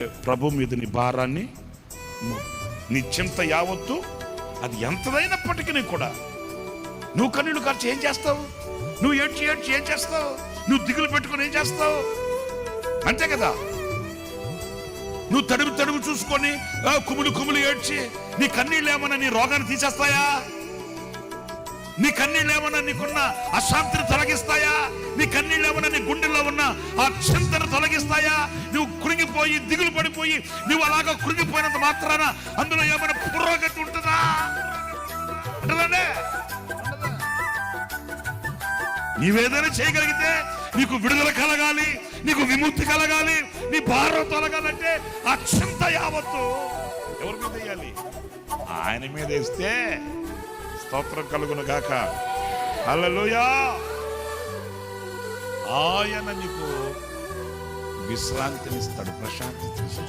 ప్రభు మీద నీ భారాన్ని, నీ చింత యావత్తు, అది ఎంతదైనప్పటికీ కూడా నువ్వు కన్నీళ్ళు ఖర్చు ఏం చేస్తావు? నువ్వు ఏడ్చి ఏడ్చి ఏం చేస్తావు? నువ్వు దిగులు పెట్టుకొని ఏం చేస్తావు? అంతే కదా. నువ్వు తడుగు తడుగు చూసుకొని కుములు కుములు ఏడ్చి నీ కన్నీళ్ళు ఏమన్నా నీ రోగాన్ని తీసేస్తాయా? నీ కన్నీళ్ళు ఏమన్నా నీకున్న అశాంతిని తొలగిస్తాయా? నీ కన్నీళ్ళు ఏమన్నా నీ గుండెల్లో ఉన్న ఆ చింతను తొలగిస్తాయా? నువ్వు కృంగిపోయి దిగులు పడిపోయి నువ్వు అలాగా కృంగిపోయినంత మాత్రాన అందులో ఏమైనా పురోగతి ఉంటుందా? ఉంటుందండి. నీవేదైనా చేయగలిగితే నీకు విడుదల కలగాలి, నీకు విముక్తి కలగాలి, నీ భారం తొలగాలంటే ఆ చింత యావత్తు ఎవరి మీద వేయాలి? ఆయన మీద వేస్తే స్తోత్రం కలుగును గాక. హల్లెలూయా. ఆయన నీకు విశ్రాంతినిస్తాడు, ప్రశాంతినిస్తాడు.